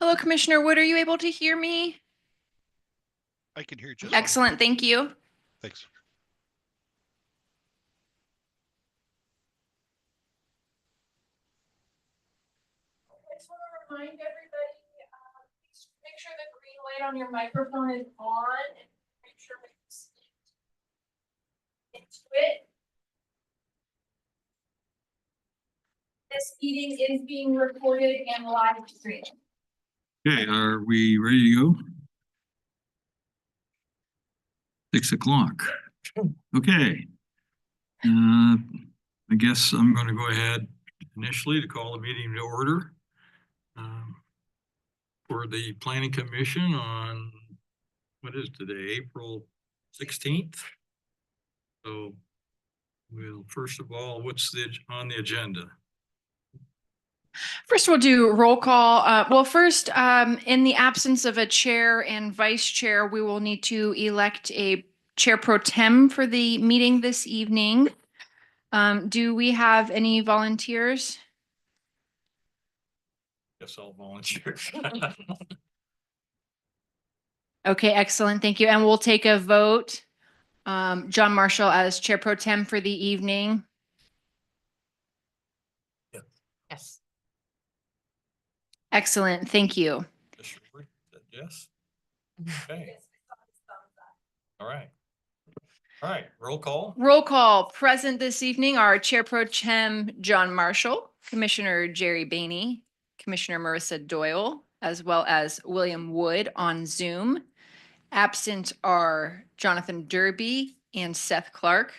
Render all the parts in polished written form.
Hello, Commissioner Wood. Are you able to hear me? I can hear just fine. Excellent. Thank you. Thanks. I just want to remind everybody, please make sure the green light on your microphone is on and make sure we speak into it. This meeting is being recorded and live streamed. Okay, are we ready to go? 6 o'clock. Okay. I guess I'm going to go ahead initially to call the meeting to order for the Planning Commission on, what is today, April 16th? So we'll, first of all, what's on the agenda? First, we'll do roll call. Well, first, in the absence of a chair and vice chair, we will need to elect a chair pro tem for the meeting this evening. Do we have any volunteers? Guess I'll volunteer. Okay, excellent. Thank you. And we'll take a vote. John Marshall as chair pro tem for the evening. Yes. Excellent. Thank you. Yes. Okay. All right. All right. Roll call. Roll call. Present this evening are chair pro tem John Marshall, Commissioner Jerry Bainey, Commissioner Marissa Doyle, as well as William Wood on Zoom. Absent are Jonathan Derby and Seth Clark.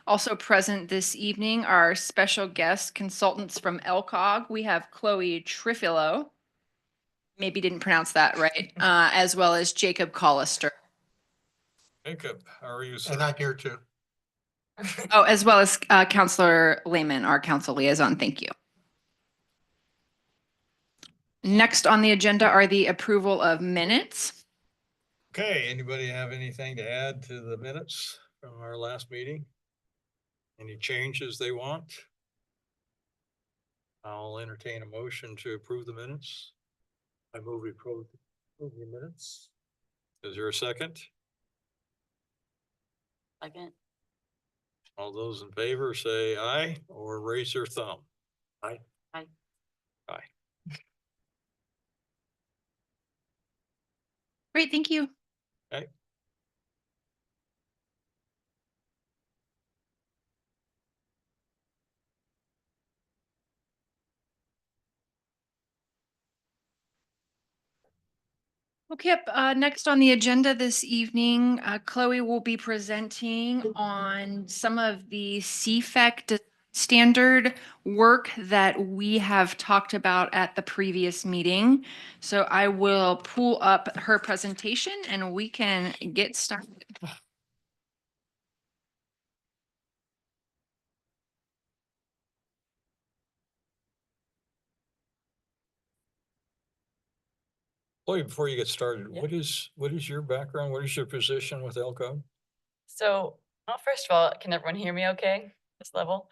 Also present this evening are special guest consultants from LCOG. We have Chloe Trifilo, maybe didn't pronounce that right, as well as Jacob Collister. Jacob, how are you, sir? And I'm here too. Oh, as well as Counselor Lehman, our council liaison. Thank you. Next on the agenda are the approval of minutes. Okay, anybody have anything to add to the minutes from our last meeting? Any changes they want? I'll entertain a motion to approve the minutes. I move we approve the minutes. Is there a second? Second. All those in favor say aye or raise your thumb. Aye. Aye. Aye. Great, thank you. Okay. Okay, next on the agenda this evening, Chloe will be presenting on some of the CFEC standard work that we have talked about at the previous meeting. So I will pull up her presentation and we can get started. Chloe, before you get started, Yeah. what is your background? What is your position with LCOG? So, well, first of all, can everyone hear me okay? This level?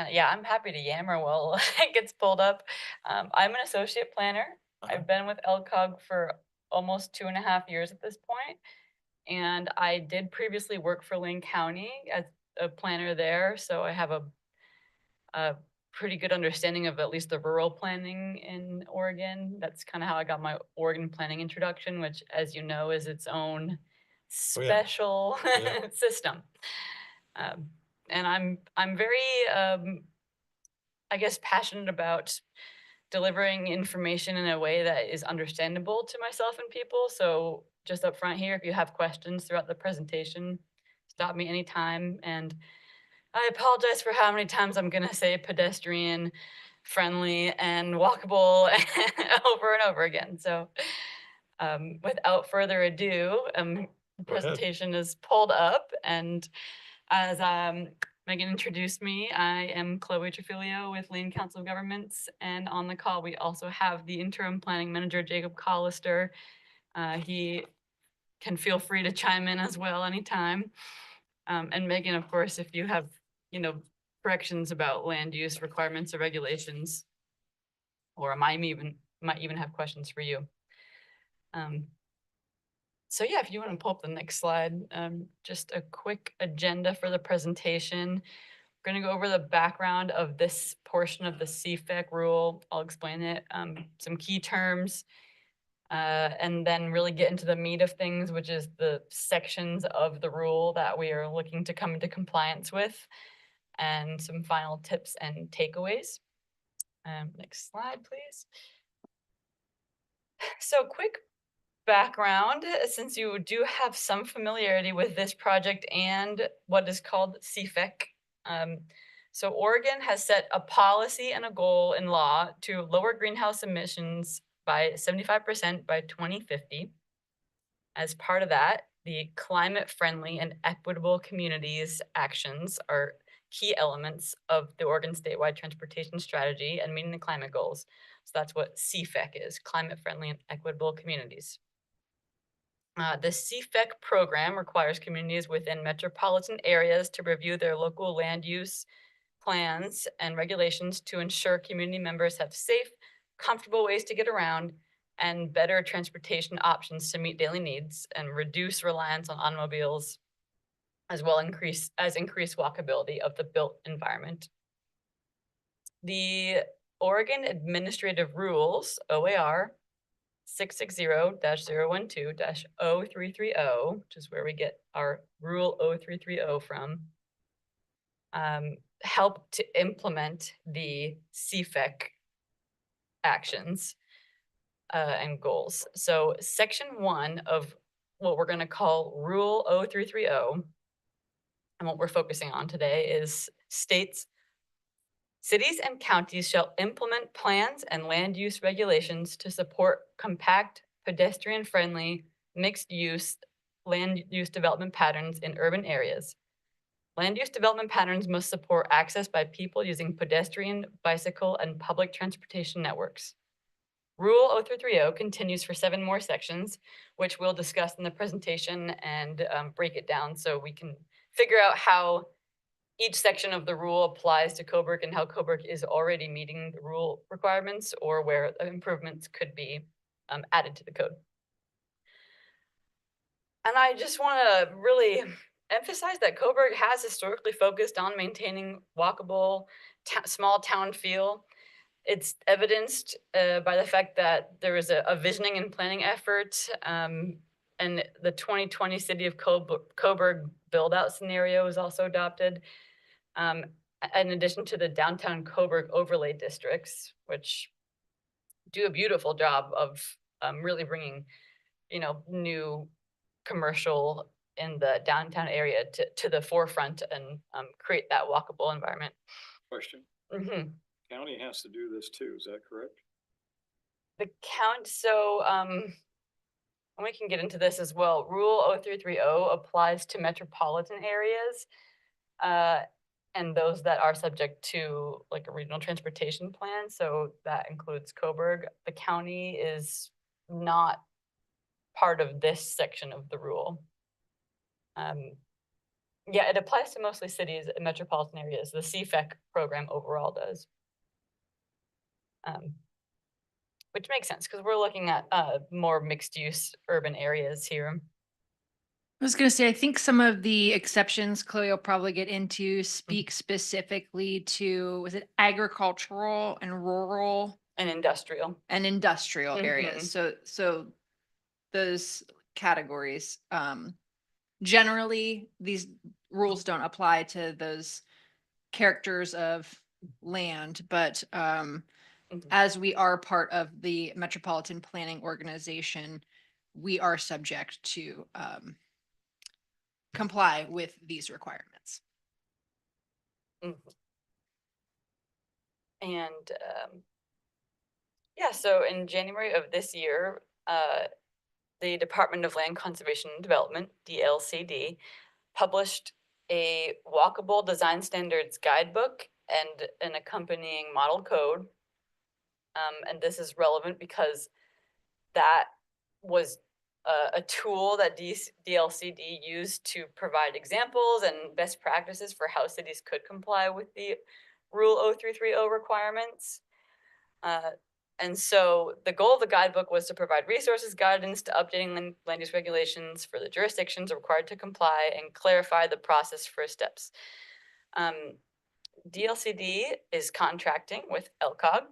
Yeah, I'm happy to yammer while it gets pulled up. I'm an associate planner. I've been with LCOG for almost 2.5 years at this point. And I did previously work for Lane County as a planner there. So I have a pretty good understanding of at least the rural planning in Oregon. That's kind of how I got my Oregon planning introduction, which, as you know, is its own special system. And I'm very, I guess, passionate about delivering information in a way that is understandable to myself and people. So just up front here, if you have questions throughout the presentation, stop me anytime. And I apologize for how many times I'm gonna say pedestrian friendly and walkable over and over again. So without further ado, the presentation is pulled up, and as Megan introduced me, I am Chloe Trifilio with Lane Council of Governments, and on the call we also have the interim planning manager, Jacob Collister. He can feel free to chime in as well anytime. And Megan, of course, if you have, corrections about land use requirements or regulations, or I'm even might even have questions for you. So yeah, if you want to pull up the next slide, just a quick agenda for the presentation. We're going to go over the background of this portion of the CFEC rule. I'll explain it, some key terms, and then really get into the meat of things, which is the sections of the rule that we are looking to come into compliance with, and some final tips and takeaways. Next slide, please. So quick background, since you do have some familiarity with this project and what is called CFEC. So Oregon has set a policy and a goal in law to lower greenhouse emissions by 75% by 2050. As part of that, the climate friendly and equitable communities actions are key elements of the Oregon statewide transportation strategy and meeting the climate goals. So that's what CFEC is, climate friendly and equitable communities. The CFEC program requires communities within metropolitan areas to review their local land use plans and regulations to ensure community members have safe, comfortable ways to get around and better transportation options to meet daily needs and reduce reliance on automobiles, as well as increase walkability of the built environment. The Oregon Administrative Rules, OAR, 660-012-0330, which is where we get our Rule 0330 from, help to implement the CFEC actions and goals. So section 1 of what we're going to call Rule 0330, and what we're focusing on today, is states cities and counties shall implement plans and land use regulations to support compact, pedestrian-friendly, mixed-use land use development patterns in urban areas. Land use development patterns must support access by people using pedestrian, bicycle, and public transportation networks. Rule 0330 continues for 7 more sections, which we'll discuss in the presentation and break it down so we can figure out how each section of the rule applies to Cobourg and how Cobourg is already meeting the rule requirements or where improvements could be added to the code. And I just want to really emphasize that Cobourg has historically focused on maintaining walkable, small town feel. It's evidenced by the fact that there is a visioning and planning effort, and the 2020 City of Cobourg build-out scenario is also adopted. In addition to the downtown Cobourg overlay districts, which do a beautiful job of really bringing, new commercial in the downtown area to the forefront and create that walkable environment. Question. Mm-hmm. County has to do this too, is that correct? The count, so and we can get into this as well. Rule 0330 applies to metropolitan areas and those that are subject to like a regional transportation plan. So that includes Cobourg. The county is not part of this section of the rule. Yeah, it applies to mostly cities and metropolitan areas. The CFEC program overall does. Which makes sense because we're looking at more mixed use urban areas here. I was going to say, I think some of the exceptions Chloe will probably get into speak specifically to, was it agricultural and rural And industrial. and industrial Mhm. areas? So those categories, generally these rules don't apply to those characters of land, but as we are part of the Metropolitan Planning Organization, we are subject to comply with these requirements. And yeah, so in January of this year, the Department of Land Conservation and Development, DLCD, published a walkable design standards guidebook and an accompanying model code. And this is relevant because that was a tool that DLCD used to provide examples and best practices for how cities could comply with the Rule 0330 requirements. And so the goal of the guidebook was to provide resources, guidance to updating land use regulations for the jurisdictions required to comply and clarify the process for steps. DLCD is contracting with LCOG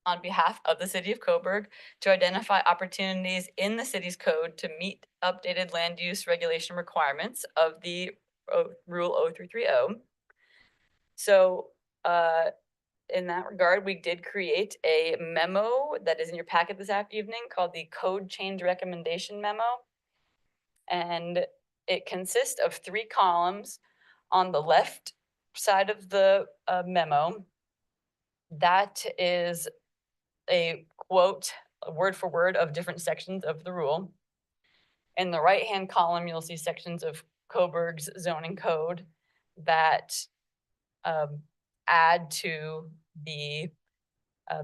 on behalf of the city of Coburg to identify opportunities in the city's code to meet updated land use regulation requirements of the Rule 0330. So in that regard, we did create a memo that is in your packet this evening called the Code Change Recommendation Memo. And it consists of 3 columns. On the left side of the memo, that is a quote, a word for word of different sections of the rule. In the right-hand column, you'll see sections of Coburg's zoning code that add to the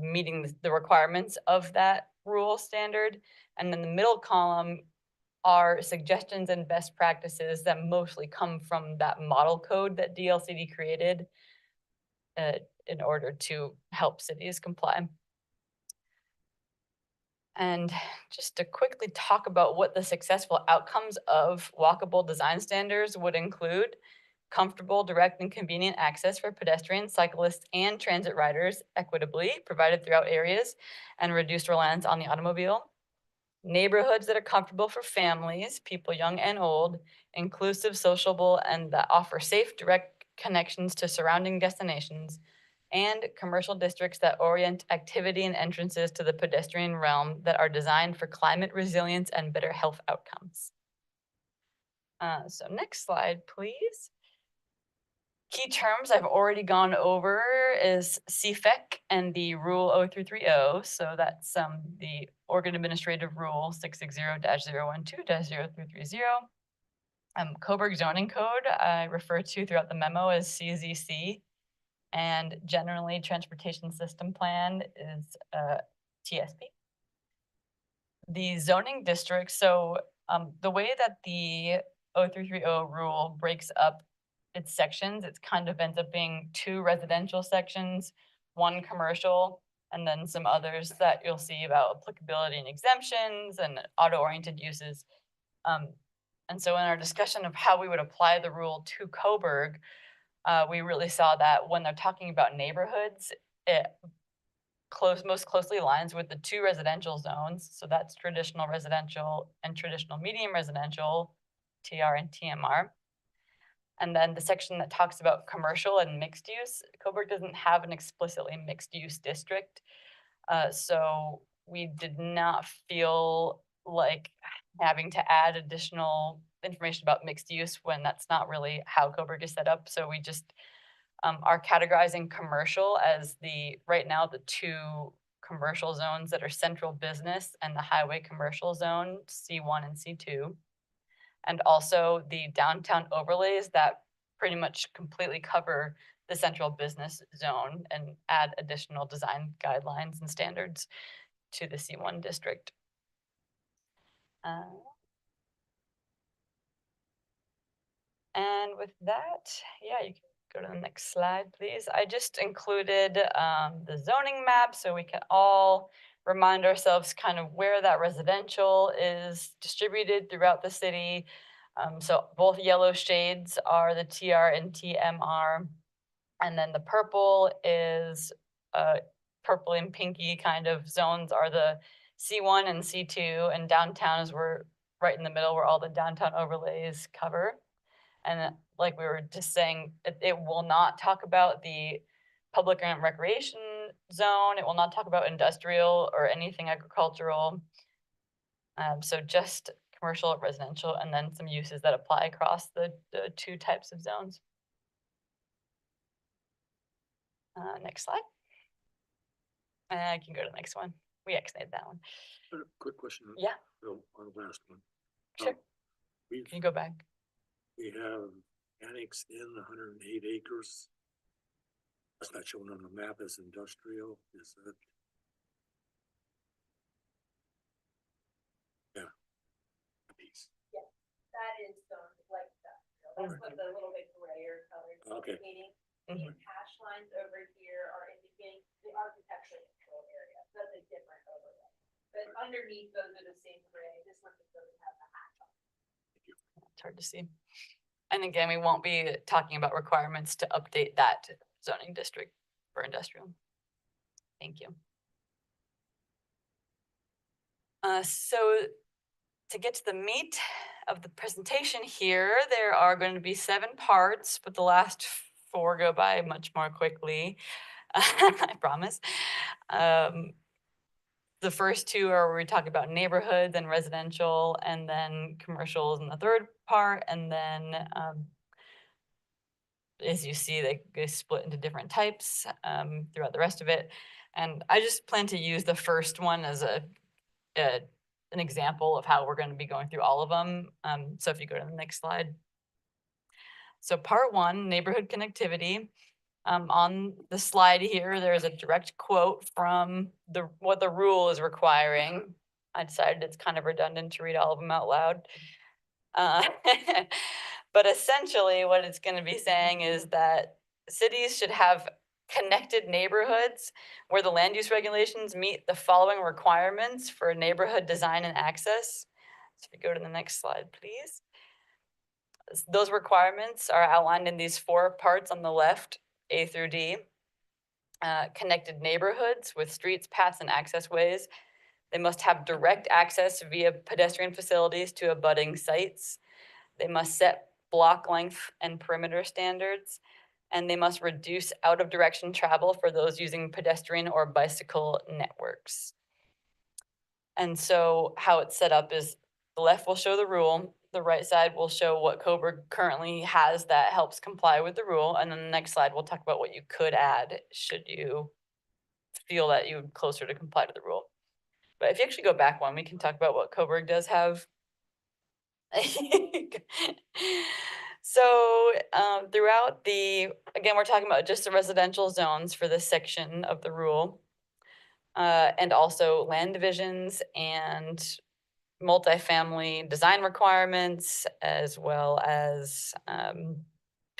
meeting the requirements of that rule standard. And then the middle column are suggestions and best practices that mostly come from that model code that DLCD created in order to help cities comply. And just to quickly talk about what the successful outcomes of walkable design standards would include: comfortable, direct, and convenient access for pedestrians, cyclists, and transit riders equitably provided throughout areas, and reduced reliance on the automobile. Neighborhoods that are comfortable for families, people young and old, inclusive, sociable, and that offer safe, direct connections to surrounding destinations, and commercial districts that orient activity and entrances to the pedestrian realm that are designed for climate resilience and better health outcomes. So next slide, please. Key terms I've already gone over is CFEC and the Rule 0330. So that's the Oregon Administrative Rule 660-012-0330. Coburg Zoning Code I refer to throughout the memo as CZC. And generally, Transportation System Plan is TSP. The zoning district, so the way that the 0330 rule breaks up its sections, it kind of ends up being 2 residential sections, 1 commercial, and then some others that you'll see about applicability and exemptions and auto-oriented uses. And so in our discussion of how we would apply the rule to Coburg, we really saw that when they're talking about neighborhoods, it most closely aligns with the 2 residential zones. So that's traditional residential and traditional medium residential, TR and TMR. And then the section that talks about commercial and mixed use, Coburg doesn't have an explicitly mixed use district. So we did not feel like having to add additional information about mixed use when that's not really how Coburg is set up. So we just are categorizing commercial as right now the 2 commercial zones that are central business and the highway commercial zone, C1 and C2. And also the downtown overlays that pretty much completely cover the central business zone and add additional design guidelines and standards to the C1 district. And with that, yeah, you can go to the next slide, please. I just included the zoning map so we can all remind ourselves kind of where that residential is distributed throughout the city. So both yellow shades are the TR and TMR. And then the purple is purple and pinky kind of zones are the C1 and C2, and downtown is right in the middle where all the downtown overlays cover. And like we were just saying, it will not talk about the public and recreation zone. It will not talk about industrial or anything agricultural. So just commercial, residential, and then some uses that apply across the 2 types of zones. Next slide. I can go to the next one. We exited that one. Quick question. Yeah. On the last one. Sure. Can Can you go back? We have annexed in 108 acres. That's not shown on the map as industrial, is that? Yeah. Piece. That is like that. That's what the little bit grayer color is Okay. indicating. Mhm. These hash lines over here are indicating the architectural control area. That's a different underneath those are the same gray, this one doesn't have the hatch. It's hard to see. And again, we won't be talking about requirements to update that zoning district for industrial. Thank you. So to get to the meat of the presentation here, there are going to be 7 parts, but the last 4 go by much more quickly. I promise. The first 2 are where we talk about neighborhoods and residential, and then commercials in the third part, and then as you see, they split into different types throughout the rest of it. And I just plan to use the first one as an example of how we're going to be going through all of them. So if you go to the next slide. So part 1, neighborhood connectivity. On the slide here, there's a direct quote from what the rule is requiring. I decided it's kind of redundant to read all of them out loud. But essentially what it's going to be saying is that cities should have connected neighborhoods where the land use regulations meet the following requirements for neighborhood design and access. So if you go to the next slide, please. Those requirements are outlined in these 4 parts on the left, A through D. Connected neighborhoods with streets, paths, and access ways. They must have direct access via pedestrian facilities to abutting sites. They must set block length and perimeter standards, and they must reduce out of direction travel for those using pedestrian or bicycle networks. And so how it's set up is the left will show the rule, the right side will show what Coburg currently has that helps comply with the rule, and then the next slide will talk about what you could add should you feel that you would closer to comply to the rule. But if you actually go back one, we can talk about what Coburg does have. So throughout again, we're talking about just the residential zones for this section of the rule, and also land divisions and multifamily design requirements, as well as kind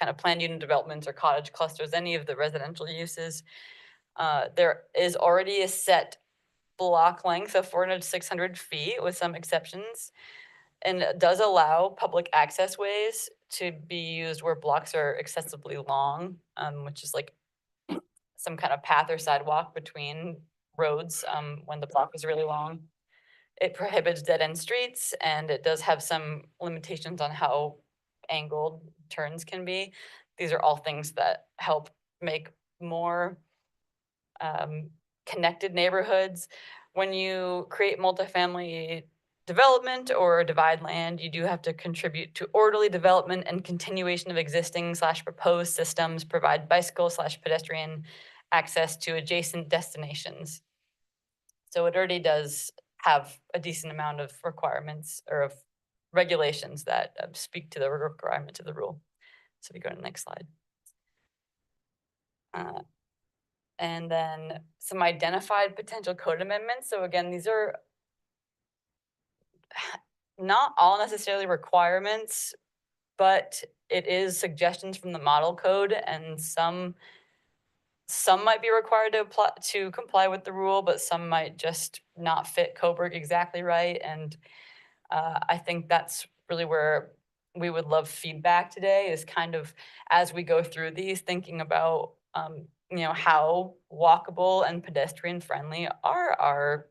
of planned unit developments or cottage clusters, any of the residential uses. There is already a set block length of 400 to 600 feet with some exceptions. And it does allow public access ways to be used where blocks are excessively long, which is like some kind of path or sidewalk between roads when the block is really long. It prohibits dead-end streets, and it does have some limitations on how angled turns can be. These are all things that help make more connected neighborhoods. When you create multifamily development or divide land, you do have to contribute to orderly development and continuation of existing / proposed systems, provide bicycle / pedestrian access to adjacent destinations. So it already does have a decent amount of requirements or of regulations that speak to the requirements of the rule. So if you go to the next slide. And then some identified potential code amendments. So again, these are not all necessarily requirements, but it is suggestions from the model code, and some might be required to comply with the rule, but some might just not fit Coburg exactly right. And I think that's really where we would love feedback today, is kind of as we go through these, thinking about how walkable and pedestrian friendly are our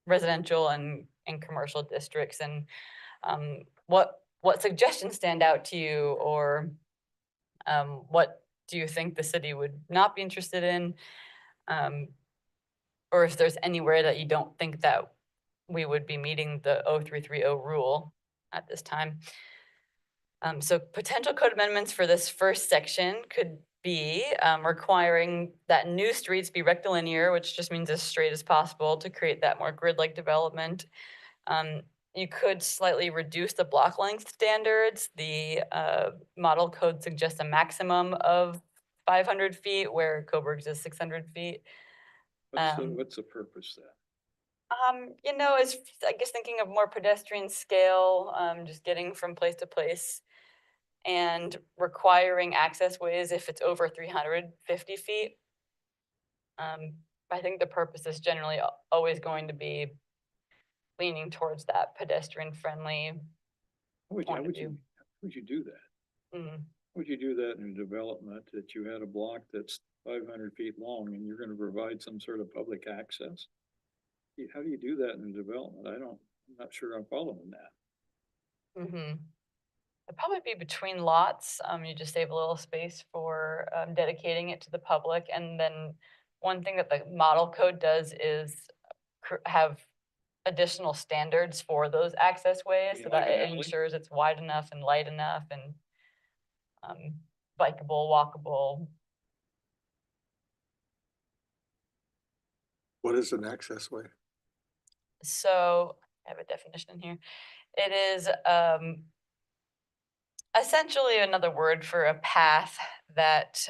residential and commercial districts, and what suggestions stand out to you, or what do you think the city would not be interested in, or if there's anywhere that you don't think that we would be meeting the 0330 rule at this time. So potential code amendments for this first section could be requiring that new streets be rectilinear, which just means as straight as possible to create that more grid-like development. You could slightly reduce the block length standards. The model code suggests a maximum of 500 feet, where Coburg's is 600 feet. What's the purpose of that? Is I guess thinking of more pedestrian scale, just getting from place to place, and requiring access ways if it's over 350 feet. I think the purpose is generally always going to be leaning towards that pedestrian friendly. point of view. Would you do that? Mm, Would you do that in a development that you had a block that's 500 feet long and you're gonna provide some sort of public access? How do you do that in a development? I'm not sure I'm following that. mm-hmm. It'd probably be between lots. You just save a little space for dedicating it to the public. And then one thing that the model code does is have additional standards for those access ways Yeah, so like that an it alley? ensures it's wide enough and light enough and bikeable, walkable. What is an access way? So I have a definition in here. It is essentially another word for a path that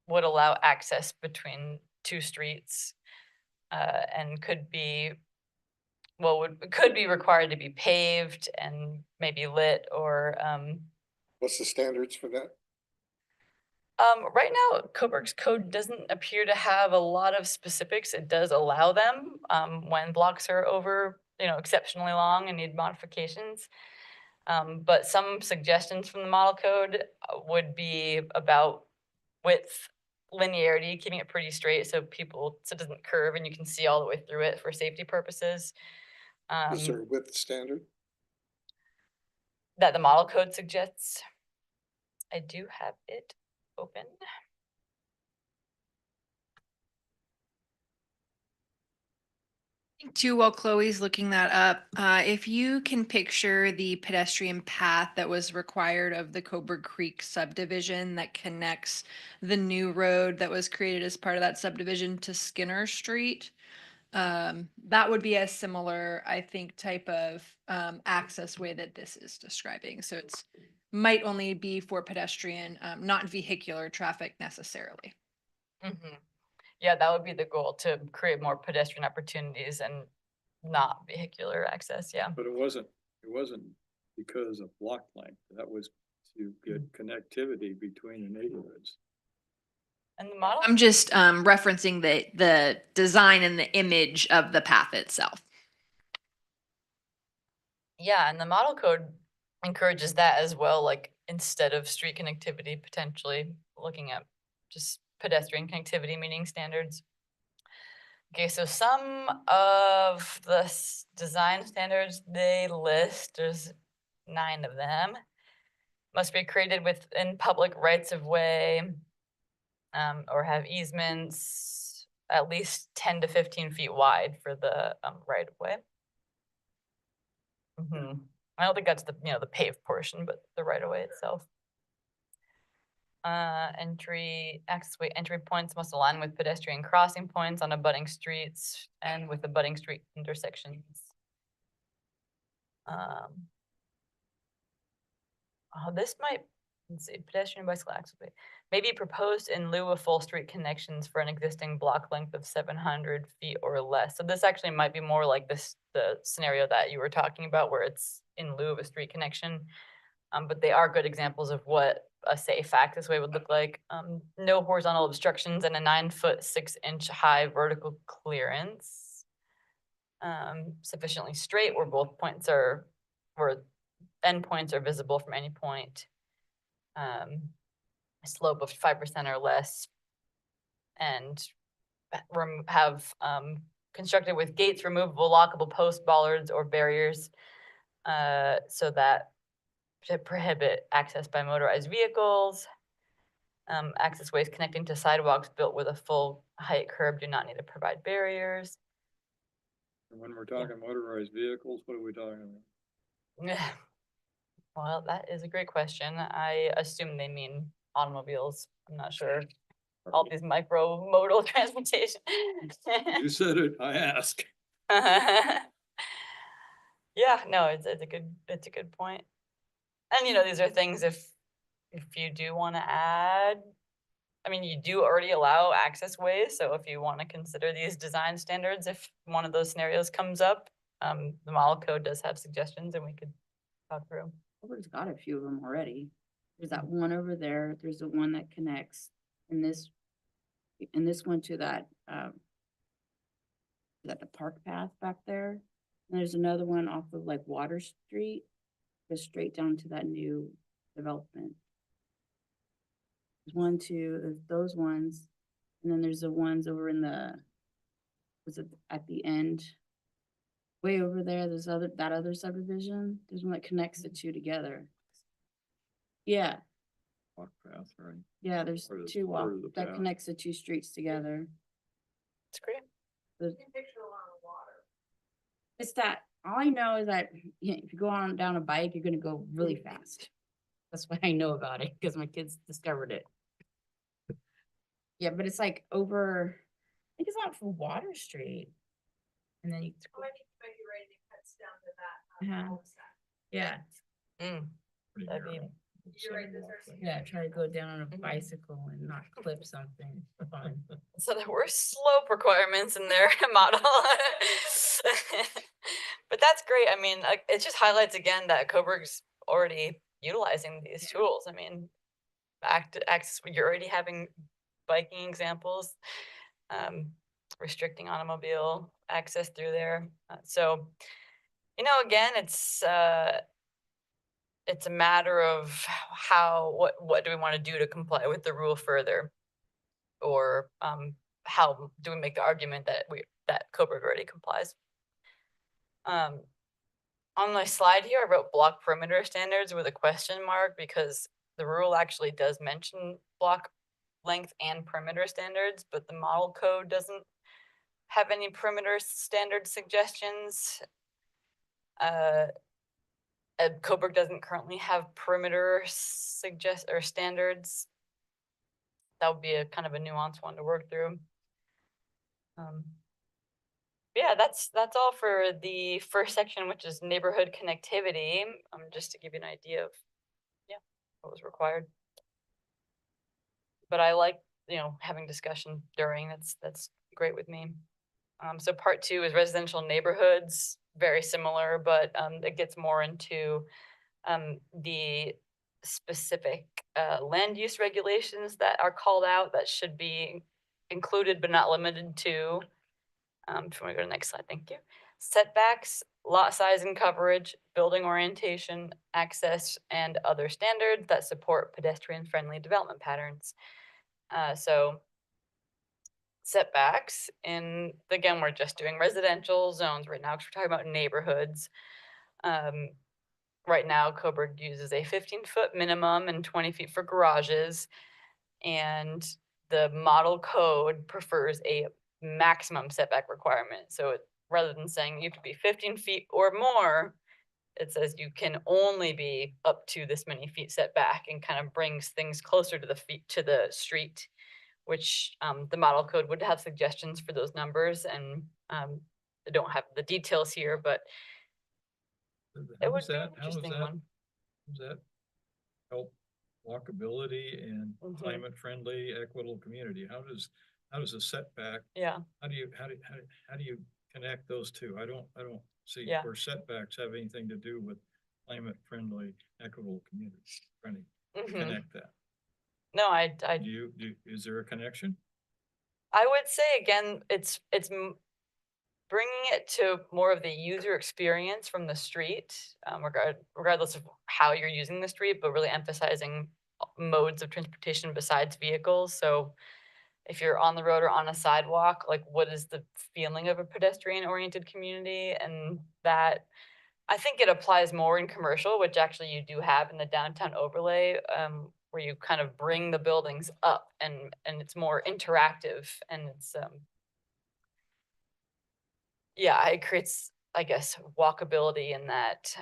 would allow access between two streets and could be, well, could be required to be paved and maybe lit or What's the standards for that? right now, Coburg's code doesn't appear to have a lot of specifics. It does allow them when blocks are over, exceptionally long and need modifications. But some suggestions from the model code would be about width, linearity, keeping it pretty straight so it doesn't curve and you can see all the way through it for safety purposes. Is there a width standard? That the model code suggests. I do have it open. Too, while Chloe's looking that up, if you can picture the pedestrian path that was required of the Coburg Creek subdivision that connects the new road that was created as part of that subdivision to Skinner Street, that would be a similar, I think, type of access way that this is describing. So it's might only be for pedestrian, not vehicular traffic necessarily. Mm-hmm. Yeah, that would be the goal, to create more pedestrian opportunities and not vehicular access. Yeah. But it wasn't because of block length. That was to get connectivity between the neighborhoods. And the model. I'm just referencing the design and the image of the path itself. Yeah, and the model code encourages that as well, like instead of street connectivity, potentially looking at just pedestrian connectivity meeting standards. Okay, so some of the design standards they list, there's 9 of them, must be created within public rights of way or have easements at least 10 to 15 feet wide for the right of way. I don't think that's the paved portion, but the right of way itself. Entry points must align with pedestrian crossing points on abutting streets and with abutting street intersections. This might, let's see, pedestrian bicycle access way may be proposed in lieu of full street connections for an existing block length of 700 feet or less. So this actually might be more like the scenario that you were talking about, where it's in lieu of a street connection. But they are good examples of what a safe access way would look like. No horizontal obstructions and a 9-foot 6-inch high vertical clearance. Sufficiently straight where both points are, where endpoints are visible from any point. A slope of 5% or less, and have constructed with gates, removable, lockable post bollards or barriers, so that to prohibit access by motorized vehicles. Access ways connecting to sidewalks built with a full height curb do not need to provide barriers. And when we're talking motorized vehicles, what are we talking about? Well, that is a great question. I assume they mean automobiles. I'm not sure. All these micro-modal transportation. You said it, I ask. Yeah, no, it's a good point. And these are things if you do want to add, I mean, you do already allow access ways. So if you want to consider these design standards, if one of those scenarios comes up, the model code does have suggestions and we could talk through. Coburg's got a few of them already. There's that one over there. There's the one that connects and this one to that, that the park path back there. And there's another one off of like Water Street, goes straight down to that new development. There's one, two, there's those ones, and then there's the ones over in the, was it at the end? Way over there, there's that other subdivision, there's one that connects the two together. Yeah, Walk path, right? yeah, there's Part of- two walk, part of the that path. connects the two streets together. It's great. The- You can picture along the water. It's that, all I know is that if you go on down a bike, you're gonna go really fast. That's what I know about it, because my kids discovered it. Yeah, but it's like over, I think it's not for Water Street. And then you, Oh, I think you might be right, it cuts down to that, Uh-huh. cul-de-sac. yeah, Mm, Pretty that'd be, narrow. You're right, those are some- yeah, try to go down on a Mhm. bicycle and not clip something. Fun. so there were slope requirements in their model. But that's great. I mean, like, it just highlights again that Coburg's already utilizing these tools. I mean, access, you're already having biking examples, restricting automobile access through there. So, you know, again, it's a matter of what do we want to do to comply with the rule further, or how do we make the argument that Coburg already complies? On my slide here, I wrote block perimeter standards with a question mark because the rule actually does mention block length and perimeter standards, but the model code doesn't have any perimeter standard suggestions. Coburg doesn't currently have perimeter standards. That would be a kind of a nuanced one to work through. Yeah, that's all for the first section, which is neighborhood connectivity. Just to give you an idea of, yeah, what was required. But I like, you know, having discussion during. That's great with me. So part 2 is residential neighborhoods, very similar, but it gets more into the specific land use regulations that are called out that should be included but not limited to. If you want to go to the next slide, thank you. Setbacks, lot size and coverage, building orientation, access, and other standards that support pedestrian-friendly development patterns. So setbacks, and again, we're just doing residential zones right now because we're talking about neighborhoods. Right now, Coburg uses a 15-foot minimum and 20 feet for garages, and the model code prefers a maximum setback requirement. So rather than saying you have to be 15 feet or more, it says you can only be up to this many feet setback, and kind of brings things closer to the street, which the model code would have suggestions for those numbers, and I don't have the details here, but it would be an interesting one. Does that help walkability and Mhm. climate friendly, equitable community? How does a setback, Yeah, how do you connect those two? I don't see Yeah. where setbacks have anything to do with climate friendly, equitable community. Trying to mhm. connect that. No, Is there a connection? I would say again, it's bringing it to more of the user experience from the street, regardless of how you're using the street, but really emphasizing modes of transportation besides vehicles. So if you're on the road or on a sidewalk, like, what is the feeling of a pedestrian-oriented community? And that, I think it applies more in commercial, which actually you do have in the downtown overlay, where you kind of bring the buildings up, and it's more interactive, and it's yeah, it creates, I guess, walkability in that.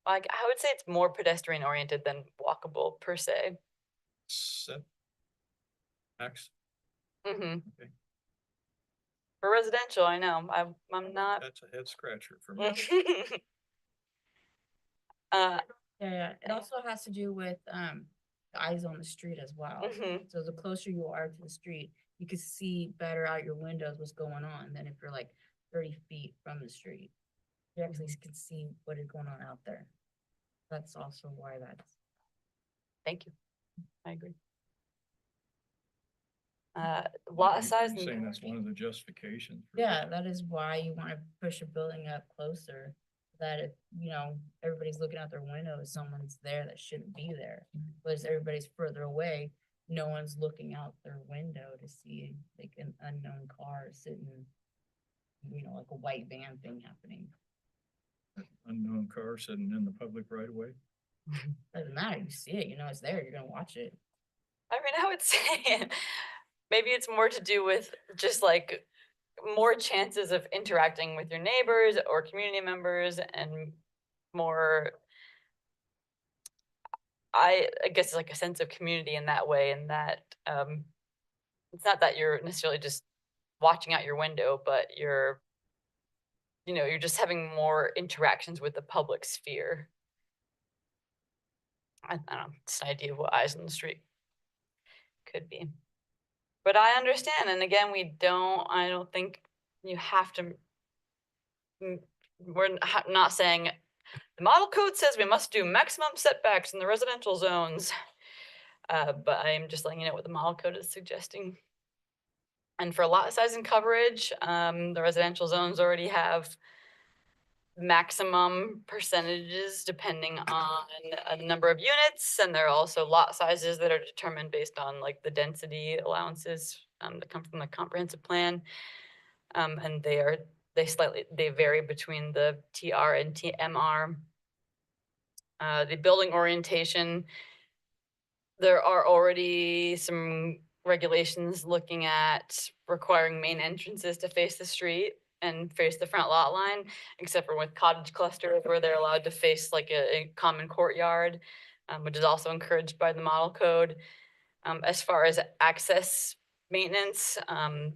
Like, I would say it's more pedestrian oriented than walkable per se. Setbacks? Hmm. Okay. For residential, I know, I'm not. That's a head scratcher for me. Yeah, it also has to do with, the eyes on the street as well. Mhm. So the closer you are to the street, you can see better out your windows what's going on than if you're like 30 feet from the street. You actually can see what is going on out there. That's also why that's. Thank you. I agree. Lot size. You're and saying that's one of the justifications. for Yeah, this. that is why you wanna push a building up closer, that if, you know, everybody's looking out their windows, someone's there that shouldn't be there. Whereas everybody's further away, no one's looking out their window to see like an unknown car sitting, you know, like a white van thing happening. Unknown car sitting in the public right away. Doesn't matter, you see it, you know it's there, you're gonna watch it. I mean, I would say maybe it's more to do with just like more chances of interacting with your neighbors or community members and more, I guess like a sense of community in that way, and that it's not that you're necessarily just watching out your window, but you're, you know, you're just having more interactions with the public sphere. I don't know, it's an idea of what eyes on the street could be. But I understand, and again, I don't think you have to. Not saying the model code says we must do maximum setbacks in the residential zones. But I am just letting you know what the model code is suggesting. And for lot size and coverage, the residential zones already have maximum percentages depending on the number of units, and there are also lot sizes that are determined based on like the density allowances that come from the comprehensive plan. And they vary between the TR and TMR. The building orientation, there are already some regulations looking at requiring main entrances to face the street and face the front lot line, except for with cottage clusters where they're allowed to face like a common courtyard, which is also encouraged by the model code. As far as access maintenance,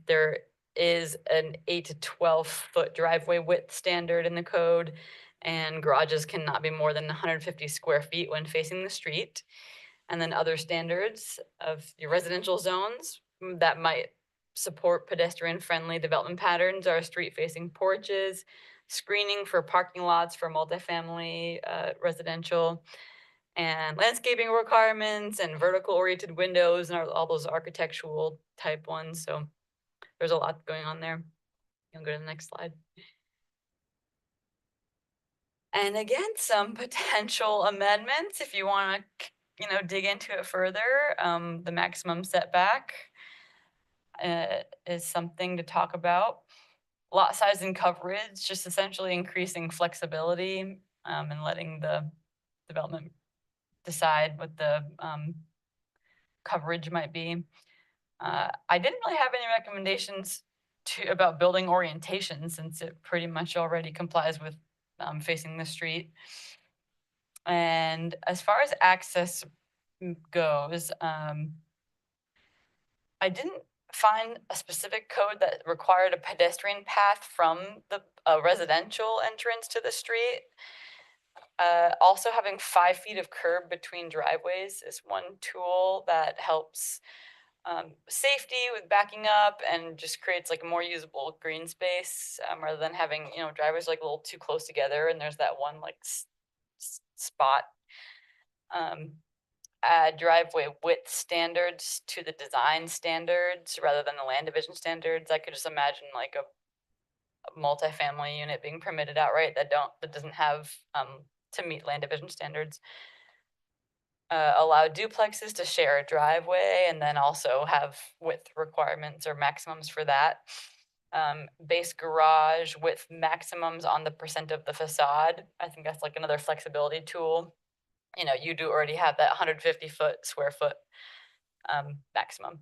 there is an 8 to 12 foot driveway width standard in the code, and garages cannot be more than 150 square feet when facing the street. And then other standards of your residential zones that might support pedestrian-friendly development patterns are street-facing porches, screening for parking lots for multifamily residential, and landscaping requirements and vertical oriented windows and all those architectural type ones. So there's a lot going on there. You can go to the next slide. And again, some potential amendments if you want to, you know, dig into it further. The maximum setback is something to talk about. Lot size and coverage, just essentially increasing flexibility and letting the development decide what the coverage might be. I didn't really have any recommendations about building orientation, since it pretty much already complies with facing the street. And as far as access goes, I didn't find a specific code that required a pedestrian path from the residential entrance to the street. Also having 5 feet of curb between driveways is one tool that helps safety with backing up and just creates like a more usable green space, rather than having, you know, driveways like a little too close together and there's that one like spot. Add driveway width standards to the design standards rather than the land division standards. I could just imagine like a multifamily unit being permitted outright that doesn't have to meet land division standards. Allow duplexes to share a driveway and then also have width requirements or maximums for that. Base garage width maximums on the percent of the facade. I think that's like another flexibility tool. You know, you do already have that 150 square foot maximum.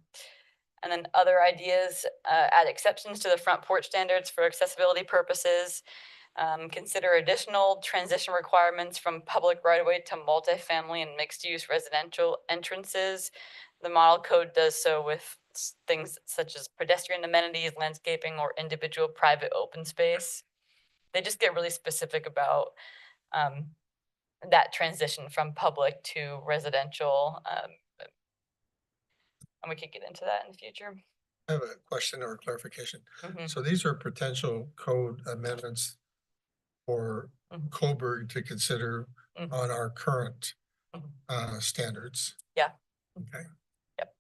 And then other ideas, add exceptions to the front porch standards for accessibility purposes. Consider additional transition requirements from public right-of-way to multifamily and mixed-use residential entrances. The model code does so with things such as pedestrian amenities, landscaping, or individual private open space. They just get really specific about that transition from public to residential. And we could get into that in the future. I have a question or clarification. Mhm. So these are potential code amendments for Mhm. Coburg to consider Mhm. on our current Mhm. standards. Yeah. Okay. Yep.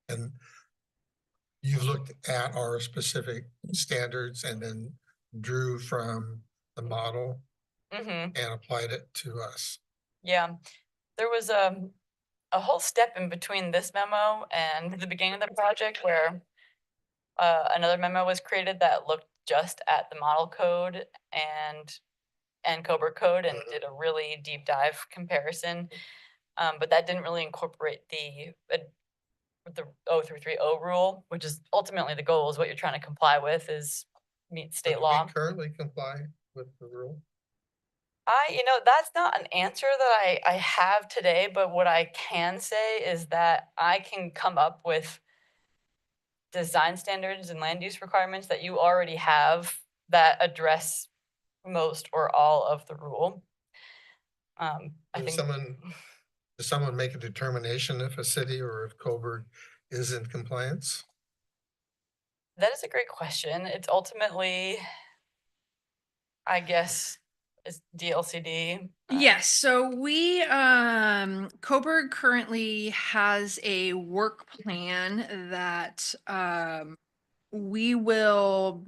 And you've looked at our specific standards and then drew from the model Mm-hmm. and applied it to us. Yeah, there was a whole step in between this memo and the beginning of the project where another memo was created that looked just at the model code and Cobra code and did a really deep dive comparison. But that didn't really incorporate the 0330 rule, which is ultimately the goal, is what you're trying to comply with, is meet So state do law. we currently comply with the rule? That's not an answer that I have today, but what I can say is that I can come up with design standards and land use requirements that you already have that address most or all of the rule. I Does think. someone make a determination if a city or if Coburg is in compliance? That is a great question. It's ultimately, I guess, is DLCD. Yes, so Coburg currently has a work plan that we will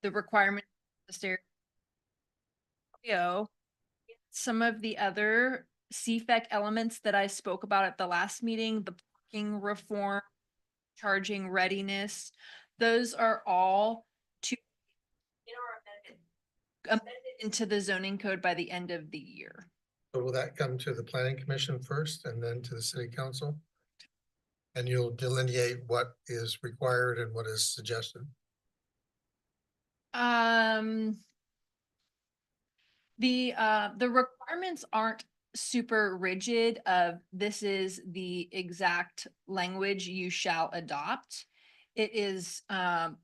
the requirement of the stereo, some of the other CFEC elements that I spoke about at the last meeting, the parking reform, charging readiness, those are all to in our amended into the zoning code by the end of the year. So will that come to the planning commission first and then to the city council? And you'll delineate what is required and what is suggested? The requirements aren't super rigid of this is the exact language you shall adopt. It is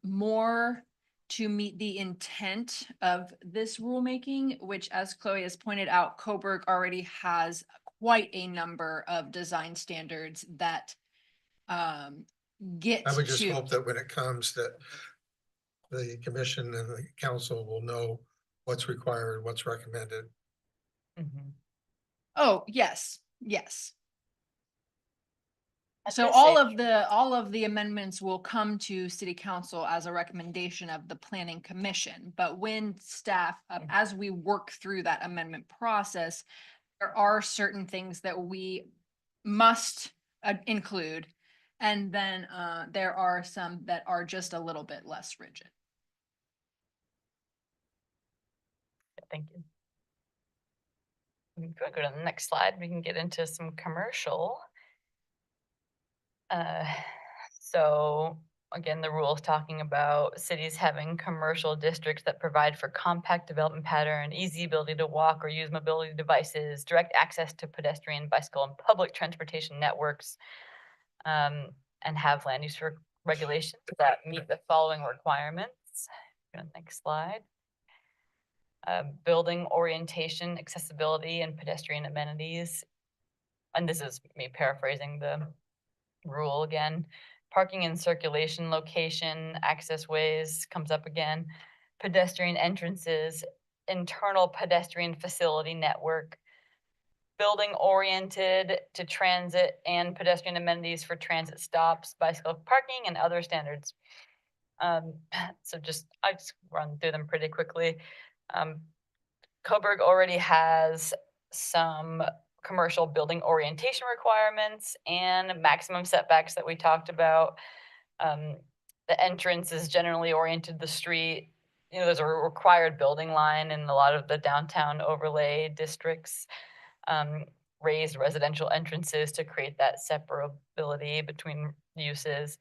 more to meet the intent of this rulemaking, which, as Chloe has pointed out, Coburg already has quite a number of design standards that get I would just to. hope that when it comes that the commission and the council will know what's required, what's recommended. Mhm. Oh, yes, yes. I was So gonna all of the amendments will come to city council as a recommendation of the planning commission. But when staff, as we work through that amendment process, there are certain things that we must include. And then there are some that are just a little bit less rigid. Thank you. If you want to go to the next slide, we can get into some commercial. So again, the rule is talking about cities having commercial districts that provide for compact development pattern, easy ability to walk or use mobility devices, direct access to pedestrian, bicycle, and public transportation networks, and have land use regulations that meet the following requirements. Go to the next slide. Building orientation, accessibility, and pedestrian amenities. And this is me paraphrasing the rule again. Parking and circulation location, access ways comes up again. Pedestrian entrances, internal pedestrian facility network. Building oriented to transit and pedestrian amenities for transit stops, bicycle parking, and other standards. So I just run through them pretty quickly. Coburg already has some commercial building orientation requirements and maximum setbacks that we talked about. The entrance is generally oriented to the street. There's a required building line in a lot of the downtown overlay districts. Raised residential entrances to create that separability between uses.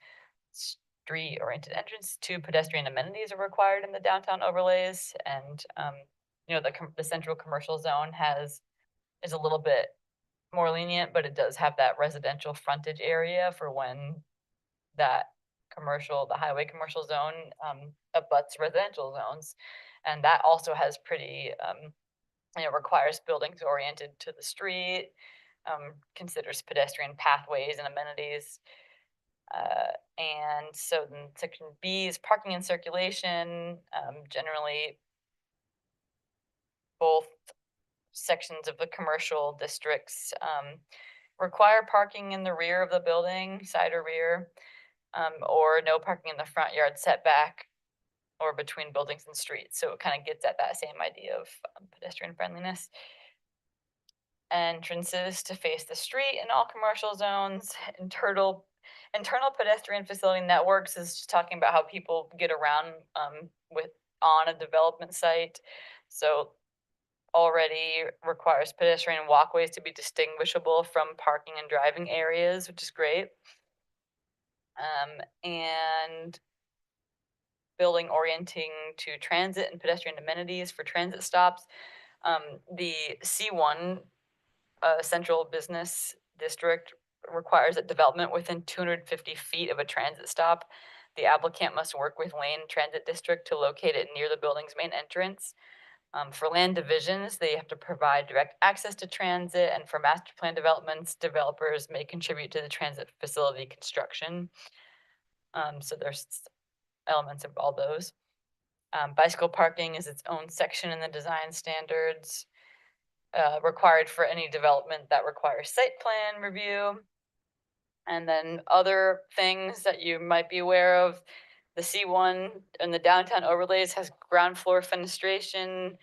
Street-oriented entrance to pedestrian amenities are required in the downtown overlays, and the central commercial zone is a little bit more lenient, but it does have that residential frontage area for when the highway commercial zone abuts residential zones. And that also has pretty, requires buildings oriented to the street, considers pedestrian pathways and amenities. And so then section B is parking and circulation. Generally, both sections of the commercial districts require parking in the rear of the building, side or rear, or no parking in the front yard setback or between buildings and streets. So it kind of gets at that same idea of pedestrian friendliness. Entrances to face the street in all commercial zones. Internal pedestrian facility networks is just talking about how people get around on a development site. So already requires pedestrian walkways to be distinguishable from parking and driving areas, which is great. And building orienting to transit and pedestrian amenities for transit stops. The C1 central business district requires that development within 250 feet of a transit stop. The applicant must work with Lane Transit District to locate it near the building's main entrance. For land divisions, they have to provide direct access to transit, and for master plan developments, developers may contribute to the transit facility construction. So there's elements of all those. Bicycle parking is its own section in the design standards, required for any development that requires site plan review. And then other things that you might be aware of, the C1 and the downtown overlays has ground floor fenestration,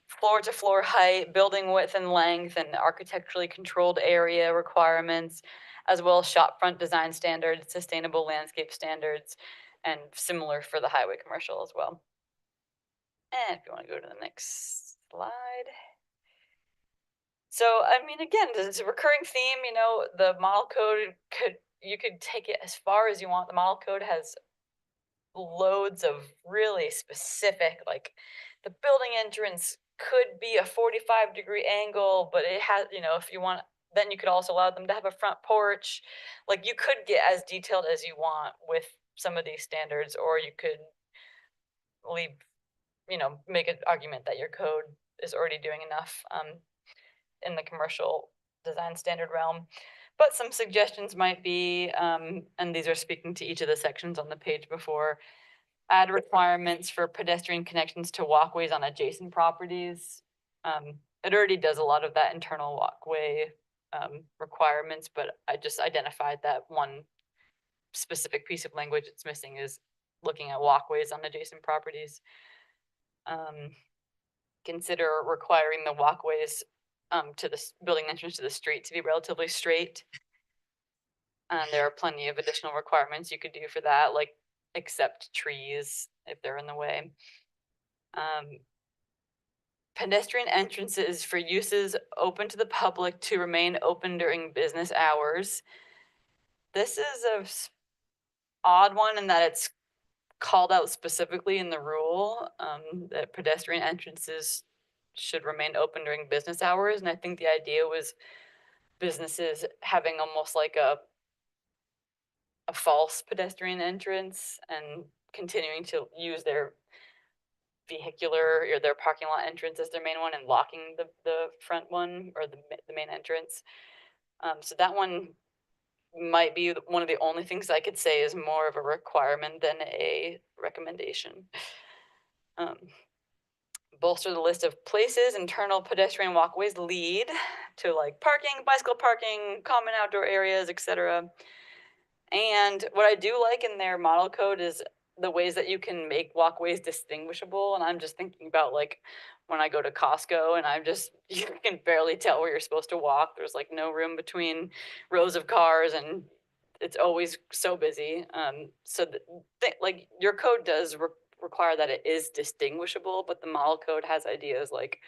floor to floor height, building width and length, and architecturally controlled area requirements, as well as shop front design standards, sustainable landscape standards, and similar for the highway commercial as well. And if you want to go to the next slide. So, I mean, again, it's a recurring theme, you know, the model code you could take it as far as you want. The model code has loads of really specific, like the building entrance could be a 45-degree angle, but it has, you know, if you want, then you could also allow them to have a front porch. Like you could get as detailed as you want with some of these standards, or you could leave, you know, make an argument that your code is already doing enough in the commercial design standard realm. But some suggestions might be, and these are speaking to each of the sections on the page before, add requirements for pedestrian connections to walkways on adjacent properties. It already does a lot of that internal walkway requirements, but I just identified that one specific piece of language it's missing is looking at walkways on adjacent properties. Consider requiring the walkways to the building entrance to the street to be relatively straight. And there are plenty of additional requirements you could do for that, like accept trees if they're in the way. Pedestrian entrances for uses open to the public to remain open during business hours. This is a odd one in that it's called out specifically in the rule that pedestrian entrances should remain open during business hours. And I think the idea was businesses having almost like a false pedestrian entrance and continuing to use their vehicular or their parking lot entrance as their main one and locking the front one or the main entrance. So that one might be one of the only things I could say is more of a requirement than a recommendation. Bolster the list of places internal pedestrian walkways lead to like parking, bicycle parking, common outdoor areas, etc. And what I do like in their model code is the ways that you can make walkways distinguishable. And I'm just thinking about like when I go to Costco and you can barely tell where you're supposed to walk. There's like no room between rows of cars and it's always so busy. So like your code does require that it is distinguishable, but the model code has ideas like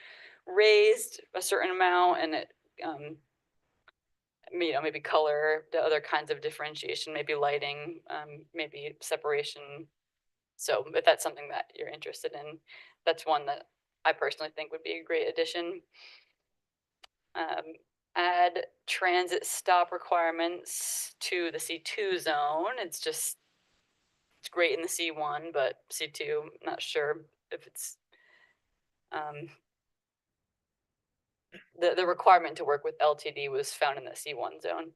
raised a certain amount and it, you know, maybe color, the other kinds of differentiation, maybe lighting, maybe separation. So if that's something that you're interested in, that's one that I personally think would be a great addition. Add transit stop requirements to the C2 zone. It's great in the C1, but C2, I'm not sure if it's the requirement to work with LTD was found in the C1 zone,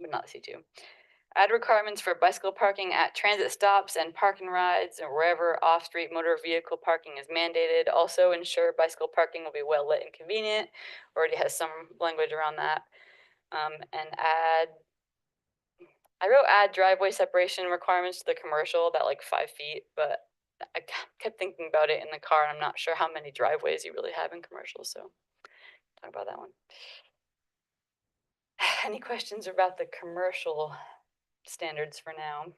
but not C2. Add requirements for bicycle parking at transit stops and park and rides or wherever off-street motor vehicle parking is mandated. Also ensure bicycle parking will be well lit and convenient. Already has some language around that. And I wrote add driveway separation requirements to the commercial, about like 5 feet, but I kept thinking about it in the car, and I'm not sure how many driveways you really have in commercial, so talk about that one. Any questions about the commercial standards for now?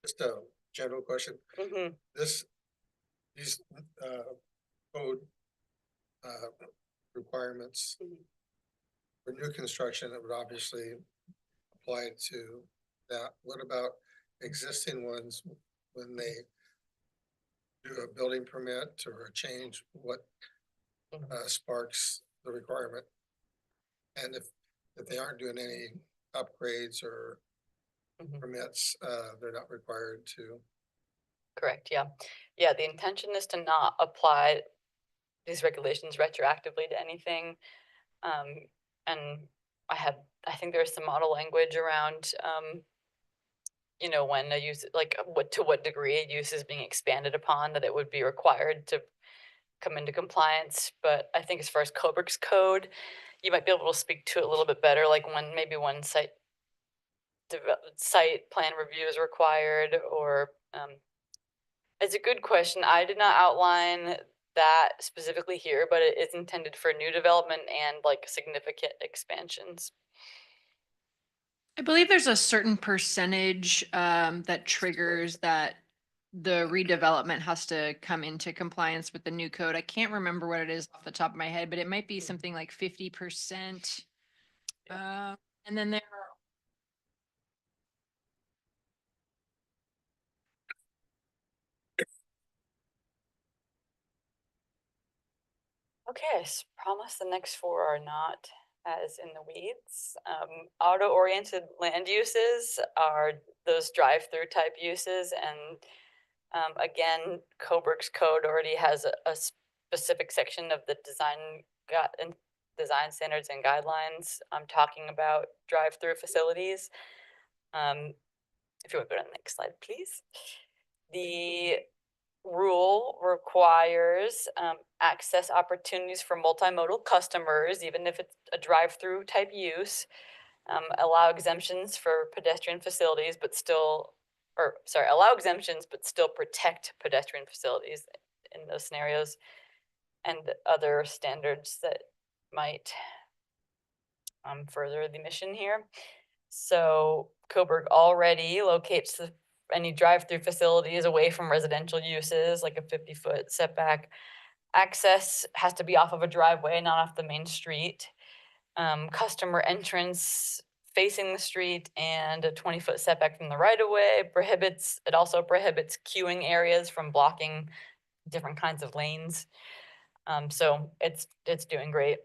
Just a general question. Hmm. These code requirements Mhm. for new construction, it would obviously apply to that. What about existing ones when they do a building permit or a change? What sparks the requirement? And if they aren't doing any upgrades or Mhm. permits, they're not required to. Correct, yeah. Yeah, the intention is to not apply these regulations retroactively to anything. And I think there's some model language around, when a use, like to what degree a use is being expanded upon, that it would be required to come into compliance. But I think as far as Cobric's code, you might be able to speak to it a little bit better, like when site plan review is required, or it's a good question. I did not outline that specifically here, but it is intended for new development and like significant expansions. I believe there's a certain percentage that triggers that the redevelopment has to come into compliance with the new code. I can't remember what it is off the top of my head, but it might be something like 50%. And then there are Okay, promise the next 4 are not as in the weeds. Auto-oriented land uses are those drive-through type uses, and again, Cobric's code already has a specific section of the design standards and guidelines. I'm talking about drive-through facilities. If you want to go to the next slide, please. The rule requires access opportunities for multimodal customers, even if it's a drive-through type use. Allow exemptions for pedestrian facilities, allow exemptions, but still protect pedestrian facilities in those scenarios, and other standards that might further the mission here. So Coburg already locates any drive-through facilities away from residential uses, like a 50-foot setback. Access has to be off of a driveway, not off the main street. Customer entrance facing the street and a 20-foot setback from the right-of-way it also prohibits queuing areas from blocking different kinds of lanes. So it's doing great.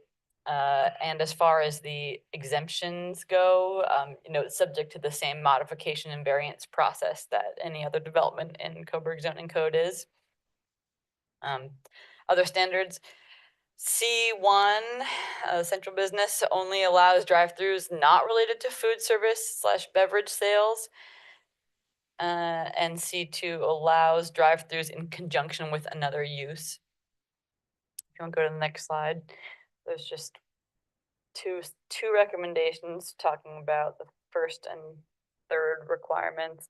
And as far as the exemptions go, it's subject to the same modification and variance process that any other development in Coburg zoning code is. Other standards, C1, central business only allows drive-throughs not related to food service / beverage sales. And C2 allows drive-throughs in conjunction with another use. If you want to go to the next slide, there's just two recommendations talking about the first and third requirements.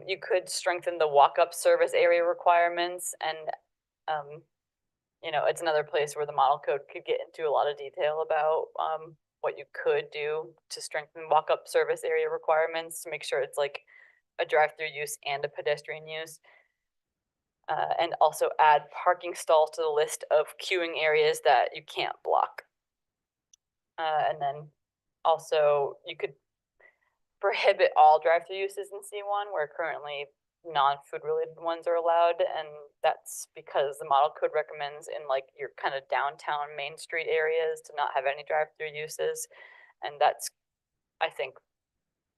You could strengthen the walk-up service area requirements, and it's another place where the model code could get into a lot of detail about what you could do to strengthen walk-up service area requirements to make sure it's like a drive-through use and a pedestrian use. And also add parking stalls to the list of queuing areas that you can't block. And then also you could prohibit all drive-through uses in C1, where currently non-food related ones are allowed, and that's because the model code recommends in like your kind of downtown Main Street areas to not have any drive-through uses, and that's, I think,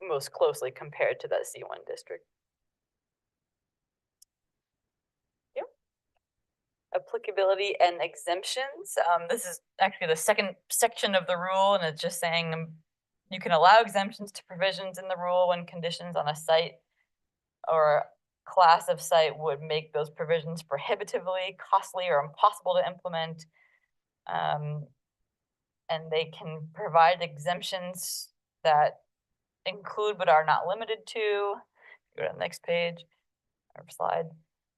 most closely compared to that C1 district. Yep. Applicability and exemptions. This is actually the second section of the rule, and it's just saying you can allow exemptions to provisions in the rule when conditions on a site or class of site would make those provisions prohibitively costly or impossible to implement. and they can provide exemptions that include but are not limited to, go to the next page or slide,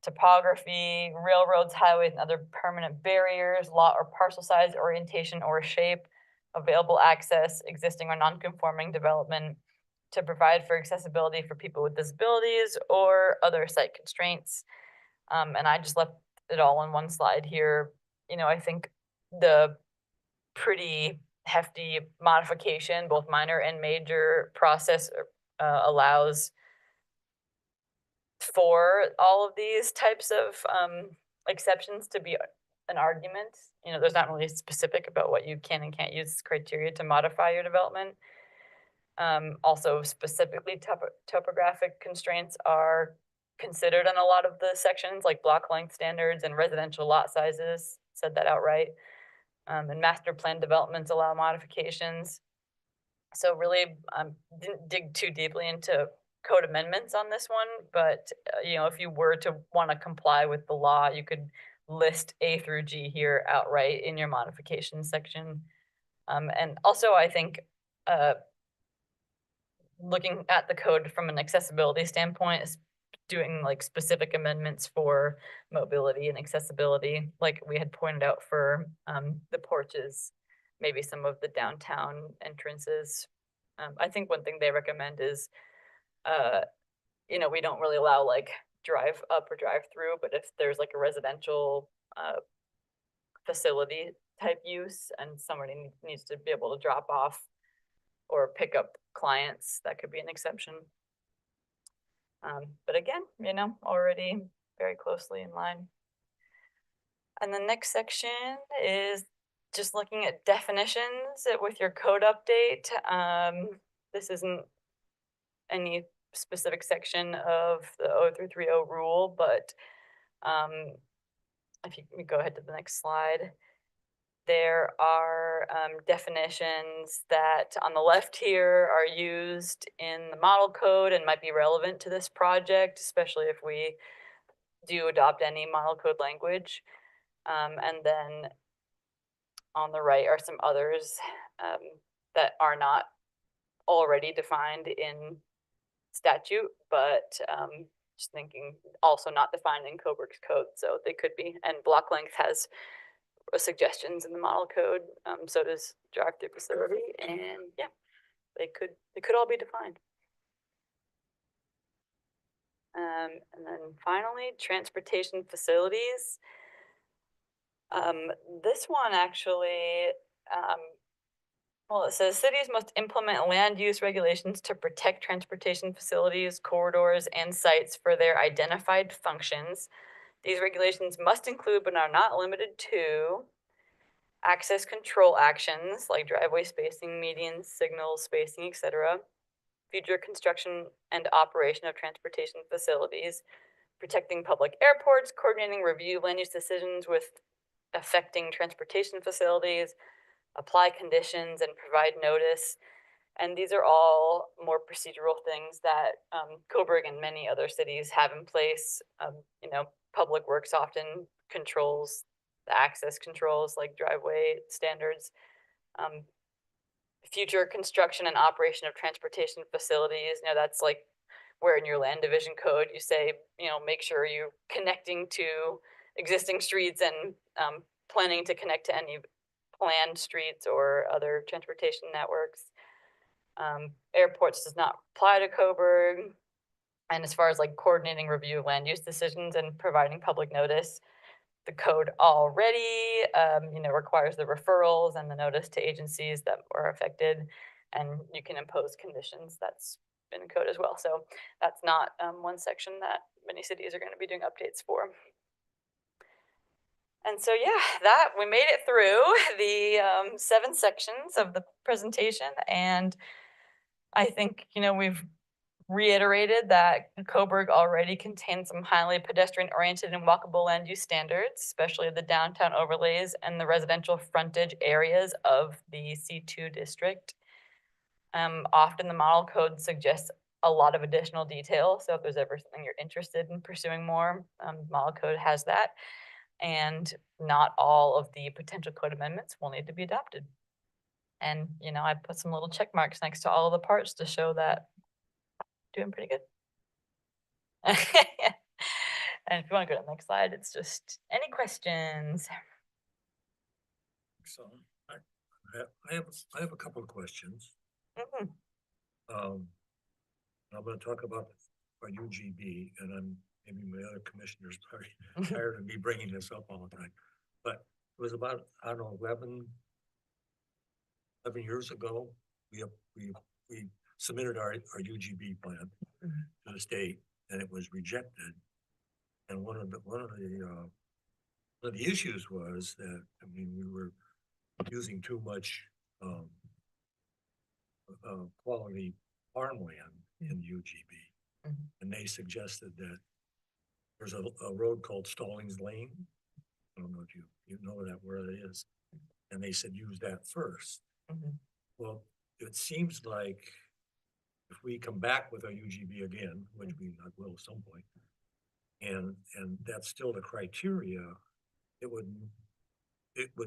topography, railroads, highways, and other permanent barriers, lot or parcel size, orientation or shape, available access, existing or non-conforming development, to provide for accessibility for people with disabilities or other site constraints. And I just left it all in one slide here. You know, I think the pretty hefty modification, both minor and major process, allows for all of these types of exceptions to be an argument. You know, there's not really specific about what you can and can't use as criteria to modify your development. Also specifically topographic constraints are considered in a lot of the sections, like block length standards and residential lot sizes, said that outright. And master plan developments allow modifications. So really, didn't dig too deeply into code amendments on this one, but you know, if you were to want to comply with the law, you could list A through G here outright in your modification section. And also, I think looking at the code from an accessibility standpoint is doing like specific amendments for mobility and accessibility, like we had pointed out for the porches, maybe some of the downtown entrances. I think one thing they recommend is, you know, we don't really allow like drive up or drive through, but if there's like a residential facility type use and somebody needs to be able to drop off or pick up clients, that could be an exception. But again, you know, already very closely in line. And the next section is just looking at definitions with your code update. This isn't any specific section of the 0330 rule, but if you go ahead to the next slide, there are definitions that on the left here are used in the model code and might be relevant to this project, especially if we do adopt any model code language. And then on the right are some others that are not already defined in statute, but just thinking also not defined in Coburg's code, so they could be. And block length has suggestions in the model code, so does drive-through facility, and yeah, they could all be defined. And then finally, transportation facilities. This one actually, well, it says cities must implement land use regulations to protect transportation facilities, corridors, and sites for their identified functions. These regulations must include, but are not limited to, access control actions like driveway spacing, medians, signals, spacing, etc., future construction and operation of transportation facilities, protecting public airports, coordinating review land use decisions with affecting transportation facilities, apply conditions and provide notice. And these are all more procedural things that Coburg and many other cities have in place. You know, Public Works often controls the access controls like driveway standards. Future construction and operation of transportation facilities, you know, that's like where in your land division code you say, you know, make sure you're connecting to existing streets and planning to connect to any planned streets or other transportation networks. Airports does not apply to Coburg. And as far as like coordinating review of land use decisions and providing public notice, the code already, you know, requires the referrals and the notice to agencies that were affected, and you can impose conditions. That's in code as well. So that's not one section that many cities are going to be doing updates for. And so, yeah, that we made it through the 7 sections of the presentation, and I think, you know, we've reiterated that Coburg already contains some highly pedestrian-oriented and walkable land use standards, especially the downtown overlays and the residential frontage areas of the C2 district. Often the model code suggests a lot of additional detail, so if there's ever something you're interested in pursuing more, model code has that. And not all of the potential code amendments will need to be adopted. And, you know, I put some little check marks next to all the parts to show that doing pretty good. And if you want to go to the next slide, it's just any questions? So I have a couple of questions. Mhm. I'm gonna talk about our UGB, and maybe my other commissioners are tired of me bringing this up all the time. But it was about, I don't know, 11 years ago, we submitted our UGB plan Mhm. to the state, and it was rejected. And one of the issues was that, I mean, we were using too much, quality farmland in UGB. Mhm. And they suggested that there's a road called Stallings Lane. I don't know if you know that, where it is. And they said, use that first. Mhm. Well, it seems like if we come back with our UGB again, which we will at some point, and that's still the criteria, it would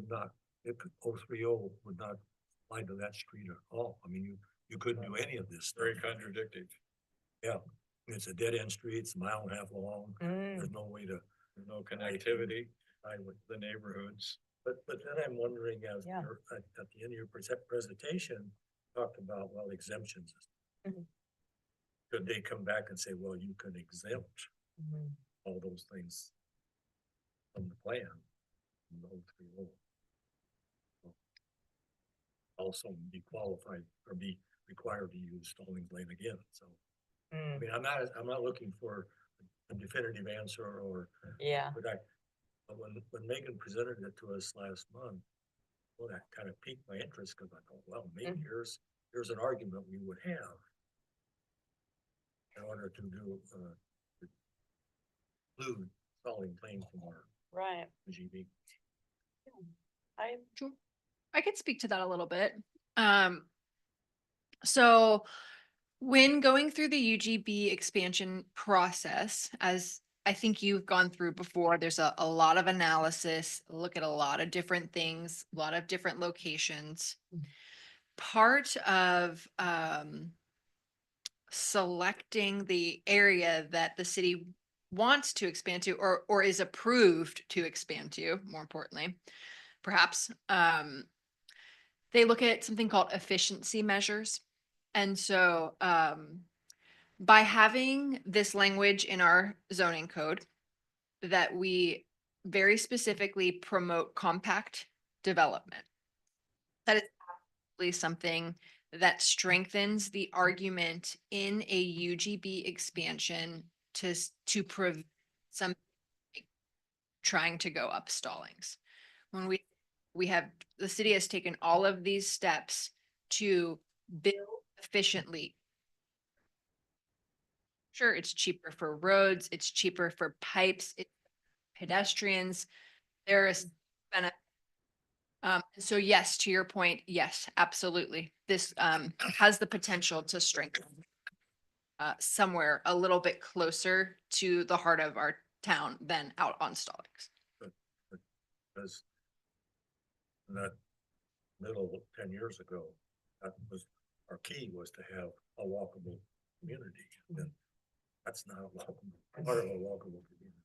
not, 030 would not apply to that street at all. I mean, you couldn't do any of this stuff. Very contradictory. Yeah, it's a dead end street, it's a mile and a half long, there's no way to, There's no connectivity with the neighborhoods. but then I'm wondering, as Yeah. at the end of your presentation, talked about, well, exemptions. Mhm. Could they come back and say, well, you can exempt Mhm. all those things from the plan? from the 030? Also be qualified or be required to use Stallings Lane again, so. I Mm. mean, I'm not looking for a definitive answer or, Yeah. but when Megan presented it to us last month, well, that kind of piqued my interest, because I thought, well, maybe Mhm. here's an argument we would have in order to include Stallings Lane from our Right. GB. I I could speak to that a little bit. So when going through the UGB expansion process, as I think you've gone through before, there's a lot of analysis, look at a lot of different things, a lot of different locations. Part of selecting the area that the city wants to expand to or is approved to expand to, more importantly, perhaps, they look at something called efficiency measures. And so by having this language in our zoning code that we very specifically promote compact development, that is absolutely something that strengthens the argument in a UGB expansion to prevent some trying to go up Stallings. When the city has taken all of these steps to build efficiently. Sure, it's cheaper for roads, it's cheaper for pipes, pedestrians, there is benefit. So yes, to your point, yes, absolutely. This has the potential to strengthen somewhere a little bit closer to the heart of our town than out on Stallings. Because in that middle 10 years ago, that was, our key was to have a walkable community. And that's not a walkable, part of a walkable community.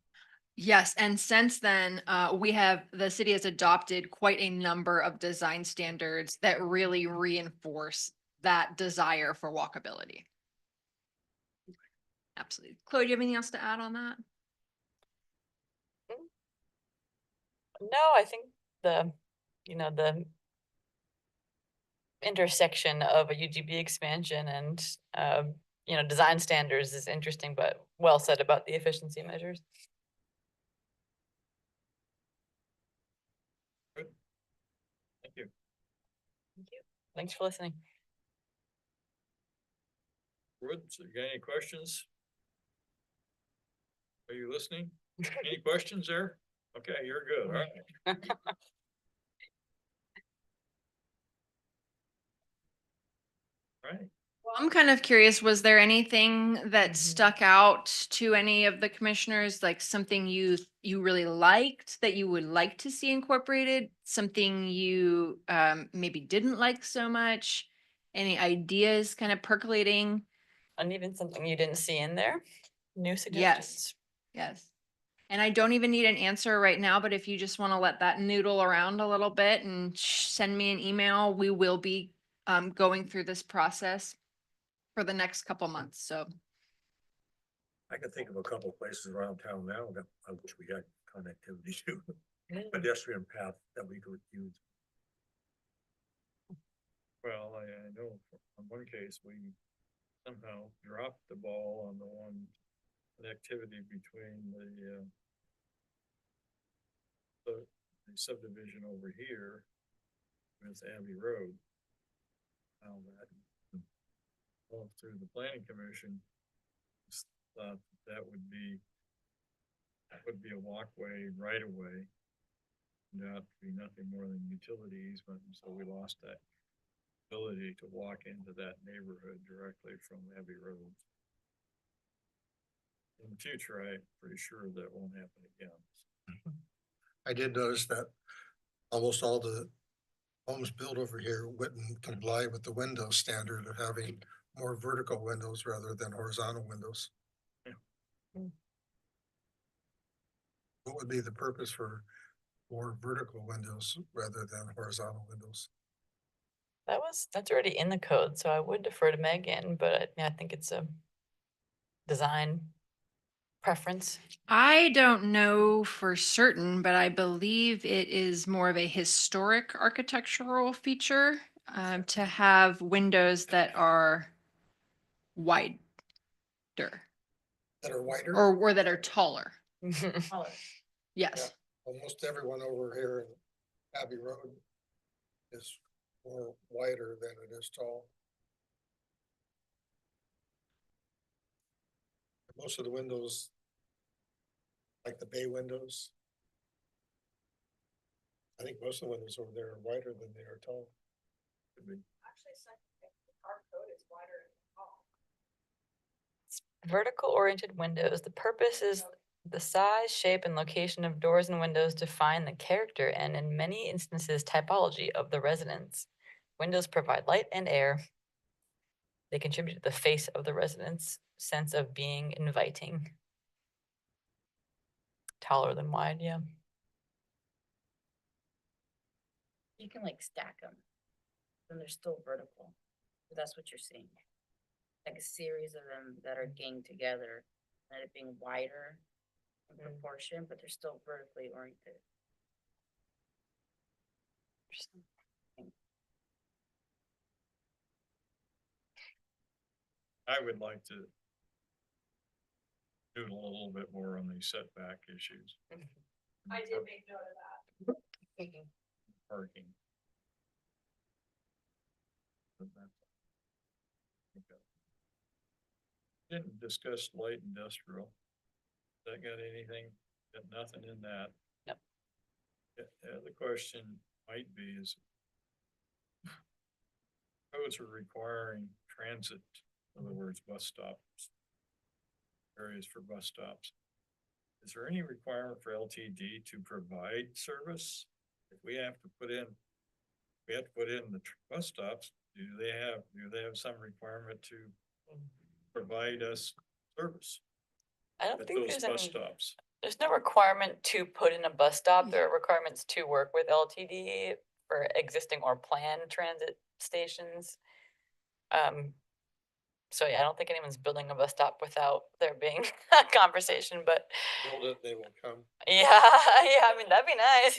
Yes, and since then, the city has adopted quite a number of design standards that really reinforce that desire for walkability. Absolutely. Chloe, do you have anything else to add on that? No, I think the intersection of a UGB expansion and design standards is interesting, but well said about the efficiency measures. Thank you. Thank you. Thanks for listening. Woods, you got any questions? Are you listening? Any questions there? Okay, you're good. All right. All right. Well, I'm kind of curious, was there anything that Mhm. stuck out to any of the commissioners, like something you really liked that you would like to see incorporated? Something you maybe didn't like so much? Any ideas kind of percolating? And even something you didn't see in there, new Yes, suggestions. yes. And I don't even need an answer right now, but if you just want to let that noodle around a little bit and send me an email, we will be going through this process for the next couple months. So I can think of a couple of places around town now that I wish we had connectivity to, pedestrian path that we could use. Well, I know in one case, we somehow dropped the ball on the one connectivity between the subdivision over here with Abbey Road. Now that, all through the planning commission, just thought that would be a walkway right away. Not be nothing more than utility easement, and so we lost that ability to walk into that neighborhood directly from Abbey Road. In the future, I'm pretty sure that won't happen again. I did notice that almost all the homes built over here wouldn't comply with the window standard of having more vertical windows rather than horizontal windows. Yeah. Mm. What would be the purpose for more vertical windows rather than horizontal windows? That's already in the code, so I would defer to Megan, but I think it's a design preference. I don't know for certain, but I believe it is more of a historic architectural feature to have windows that are wider That are wider? or that are taller. Taller. Yes. Almost everyone over here in Abbey Road is more wider than it is tall. Most of the windows, like the bay windows, I think most of the windows over there are wider than they are tall. Could be. Actually, our code is wider than tall. Vertical oriented windows, the purpose is the size, shape, and location of doors and windows define the character and in many instances typology of the residence. Windows provide light and air. They contribute to the face of the residence sense of being inviting. Taller than wide, yeah. You can like stack them. And they're still vertical. That's what you're seeing. Like a series of them that are ganged together and it being wider in proportion, but they're still vertically oriented. Interesting. I would like to do a little bit more on these setback issues, I did make note of that. parking. But that's- okay. Didn't discuss light industrial. That got anything? Got nothing in that. Nope. The question might be is codes are requiring transit, in other words, bus stops, areas for bus stops. Is there any requirement for LTD to provide service? If we have to put in the bus stops, do they have some requirement to provide us service I don't at think those there's bus any, stops? there's no requirement to put in a bus stop. There are requirements to work with LTD for existing or planned transit stations. So yeah, I don't think anyone's building a bus stop without there being a conversation, but Build it, they will come. yeah, yeah, I mean, that'd be nice.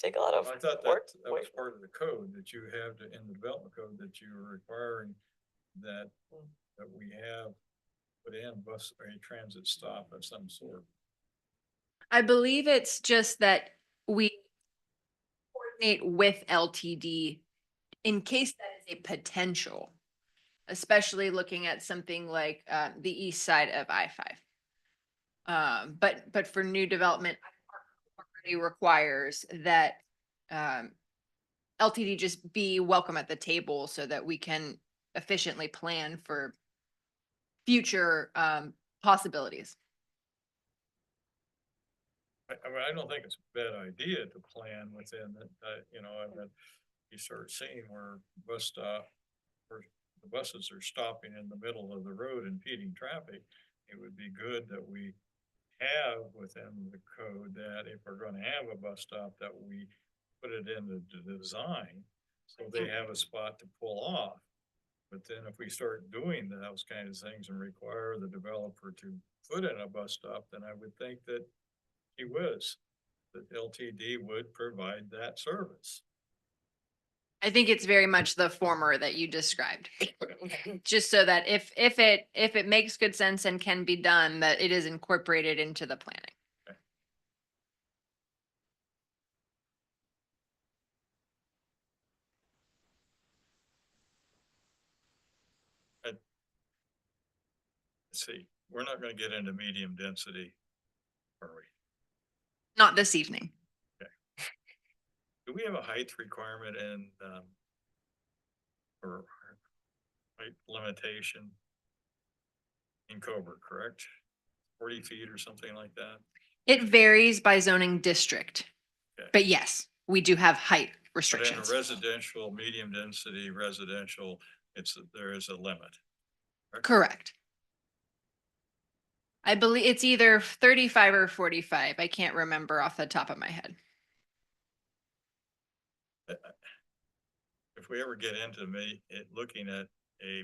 Take a lot of I thought work. that was part of the code that you have in the development code that you are requiring that we have put in a transit stop of some sort. I believe it's just that we coordinate with LTD in case that is a potential, especially looking at something like the east side of I-5. But for new development, already requires that LTD just be welcome at the table so that we can efficiently plan for future possibilities. I mean, I don't think it's a bad idea to plan within it, you know, and then you start seeing where bus stop, where the buses are stopping in the middle of the road impeding traffic. It would be good that we have within the code that if we're gonna have a bus stop, that we put it in the design so they have a spot to pull off. But then if we start doing those kind of things and require the developer to put in a bus stop, then I would think that that LTD would provide that service. I think it's very much the former that you described. Just so that if it makes good sense and can be done, that it is incorporated into the planning. Let's see, we're not gonna get into medium density, are we? Not this evening. Do we have a height requirement and, or height limitation in Cobra, correct? 40 feet or something like that? It varies by zoning district, Okay. but yes, we do have height But in a restrictions. residential, medium density residential, there is a limit. Correct. I believe it's either 35 or 45. I can't remember off the top of my head. If we ever get into looking at a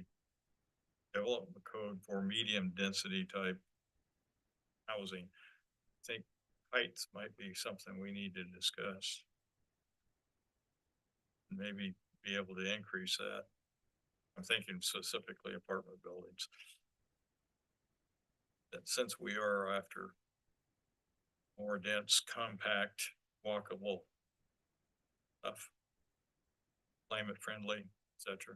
development code for medium density type housing, I think heights might be something we need to discuss. Maybe be able to increase that. I'm thinking specifically apartment buildings. That since we are after more dense, compact, walkable stuff, climate friendly, et cetera.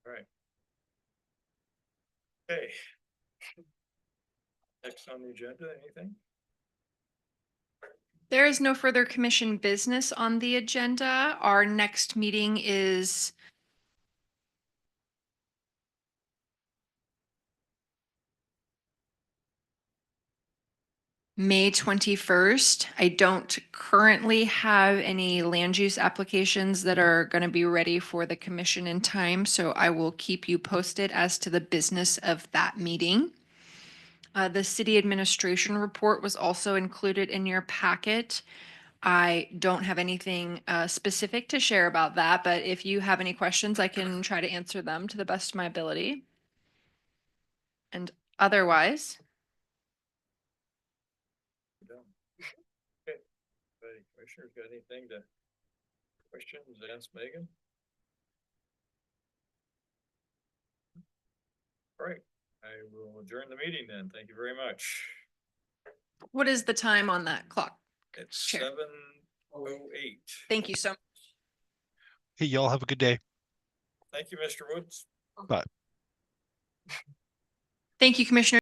All right. Okay. Next on the agenda, anything? There is no further commission business on the agenda. Our next meeting is May 21st. I don't currently have any land use applications that are going to be ready for the commission in time, so I will keep you posted as to the business of that meeting. The city administration report was also included in your packet. I don't have anything specific to share about that, but if you have any questions, I can try to answer them to the best of my ability. And otherwise, Done. Okay. Any commissioners got anything to questions, ask Megan? All right, I will adjourn the meeting then. Thank you very much. what is the time on that clock? It's Sure. 7:08. Thank you so much. Hey, y'all have a good day. Thank you, Mr. Woods. Thank you, Commissioner.